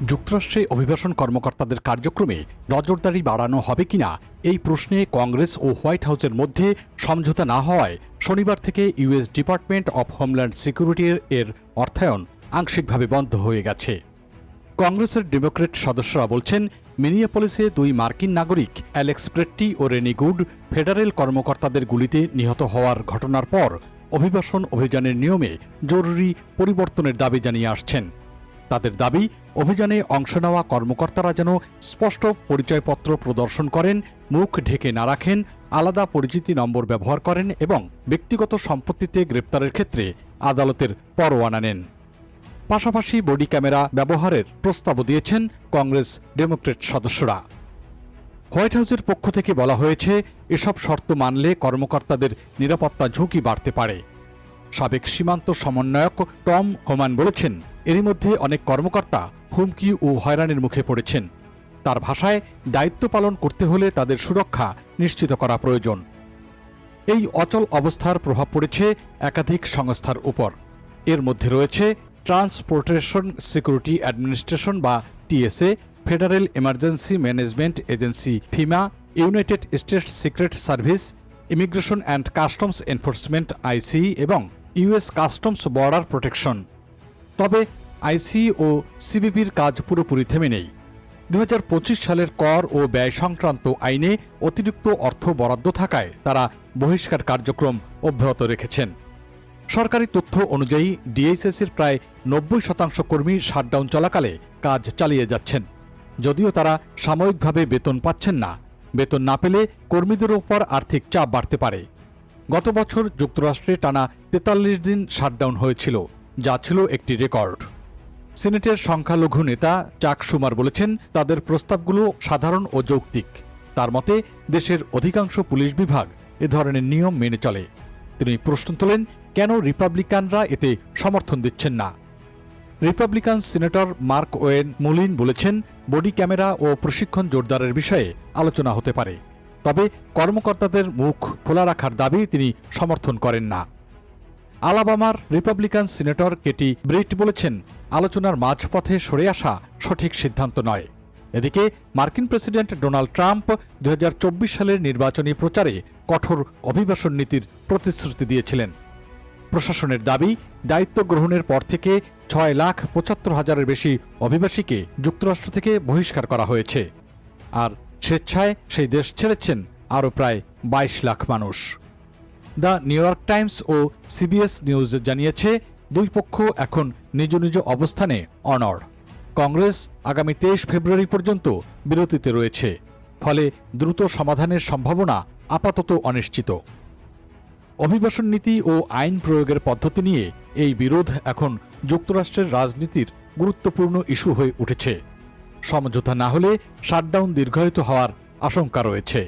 যুক্তরাষ্ট্রে অভিবাসন কর্মকর্তাদের কার্যক্রমে নজরদারি বাড়ানো হবে কিনা এই প্রশ্নে কংগ্রেস ও হোয়াইট হাউসের মধ্যে সমঝোতা না হওয়ায় শনিবার থেকে ইউএস ডিপার্টমেন্ট অব হোমল্যান্ড সিকিউরিটির এর অর্থায়ন আংশিকভাবে বন্ধ হয়ে গেছে। কংগ্রেসের ডেমোক্রেট সদস্যরা বলছেন, মিনিয়াপলিসে 2 মার্কিন নাগরিক অ্যালেক্স প্রেট্টি ও রেনি গুড ফেডারেল কর্মকর্তাদের গুলিতে নিহত হওয়ার ঘটনার পর অভিবাসন অভিযানের নিয়মে জরুরি পরিবর্তনের দাবি জানিয়ে আসছেন। তাদের দাবি, অভিযানে অংশ নেওয়া কর্মকর্তারা যেন স্পষ্ট পরিচয়পত্র প্রদর্শন করেন, মুখ ঢেকে না রাখেন, আলাদা পরিচিতি নম্বর ব্যবহার করেন এবং ব্যক্তিগত সম্পত্তিতে গ্রেপ্তারের ক্ষেত্রে আদালতের পরোয়ানা নেন। পাশাপাশি বডি ক্যামেরা ব্যবহারের প্রস্তাবও দিয়েছেন কংগ্রেস ডেমোক্রেট সদস্যরা। হোয়াইট হাউসের পক্ষ থেকে বলা হয়েছে, এসব শর্ত মানলে কর্মকর্তাদের নিরাপত্তা ঝুঁকি বাড়তে পারে। সাবেক সীমান্ত সমন্বয়ক টম হোমান বলেছেন, এরই মধ্যে অনেক কর্মকর্তা হুমকি ও হয়রানির মুখে পড়েছেন। তার ভাষায়, দায়িত্ব পালন করতে হলে তাদের সুরক্ষা নিশ্চিত করা প্রয়োজন। এই অচল অবস্থার প্রভাব পড়েছে একাধিক সংস্থার উপর। এর মধ্যে রয়েছে ট্রান্সপোর্টেশন সিকিউরিটি অ্যাডমিনিস্ট্রেশন বা TSA, Federal Emergency Management Agency FEMA, United States Secret Service, Immigration and Customs Enforcement ICE এবং ইউএস কাস্টমস বর্ডার প্রোটেকশন। তবে আইসি ও সিবিপির কাজ পুরোপুরি থেমে নেই। 2025 সালের কর ও ব্যয় সংক্রান্ত আইনে অতিরিক্ত অর্থ বরাদ্দ থাকায় তারা বহিষ্কার কার্যক্রম অব্যাহত রেখেছেন। সরকারি তথ্য অনুযায়ী ডিএইচএসির প্রায় 90% কর্মী শাটডাউন চলাকালে কাজ চালিয়ে যাচ্ছেন। যদিও তারা সাময়িকভাবে বেতন পাচ্ছেন না। বেতন না পেলে কর্মীদের উপর আর্থিক চাপ বাড়তে পারে। গত বছর যুক্তরাষ্ট্রে টানা 43 দিন শাটডাউন হয়েছিল, যা ছিল একটি রেকর্ড। সিনেটের সংখ্যালঘু নেতা চাক শুমার বলেছেন, তাদের প্রস্তাবগুলো সাধারণ ও যৌক্তিক। তার মতে, দেশের অধিকাংশ পুলিশ বিভাগ এ ধরনের নিয়ম মেনে চলে। তিনি প্রশ্ন তোলেন, কেন রিপাবলিকানরা এতে সমর্থন দিচ্ছেন না। রিপাবলিকান সিনেটর মার্ক ওয়েন মুলিন বলেছেন, বডি ক্যামেরা ও প্রশিক্ষণ জোরদারের বিষয়ে আলোচনা হতে পারে, তবে কর্মকর্তাদের মুখ খোলা রাখার দাবি তিনি সমর্থন করেন না। আলাবামার রিপাবলিকান সিনেটর কেটি ব্রিট বলেছেন, আলোচনার মাঝপথে সরে আসা সঠিক সিদ্ধান্ত নয়। এদিকে মার্কিন প্রেসিডেন্ট ডোনাল্ড ট্রাম্প 2024 সালের নির্বাচনী প্রচারে কঠোর অভিবাসন নীতির প্রতিশ্রুতি দিয়েছিলেন। প্রশাসনের দাবি, দায়িত্ব গ্রহণের পর থেকে 6,75,000-এর বেশি অভিবাসীকে যুক্তরাষ্ট্র থেকে বহিষ্কার করা হয়েছে। আর স্বেচ্ছায় সেই দেশ ছেড়েছেন আরও প্রায় 22 লাখ মানুষ। দ্য নিউ ইয়র্ক টাইমস ও সিবিএস নিউজ জানিয়েছে, দুই পক্ষ এখন নিজ নিজ অবস্থানে অনড়। কংগ্রেস আগামী 23 ফেব্রুয়ারি পর্যন্ত বিরতিতে রয়েছে, ফলে দ্রুত সমাধানের সম্ভাবনা আপাতত অনিশ্চিত। অভিবাসন নীতি ও আইন প্রয়োগের পদ্ধতি নিয়ে এই বিরোধ এখন যুক্তরাষ্ট্রের রাজনীতির গুরুত্বপূর্ণ ইস্যু হয়ে উঠেছে। সমঝোতা না হলে শাটডাউন দীর্ঘায়িত হওয়ার আশঙ্কা রয়েছে।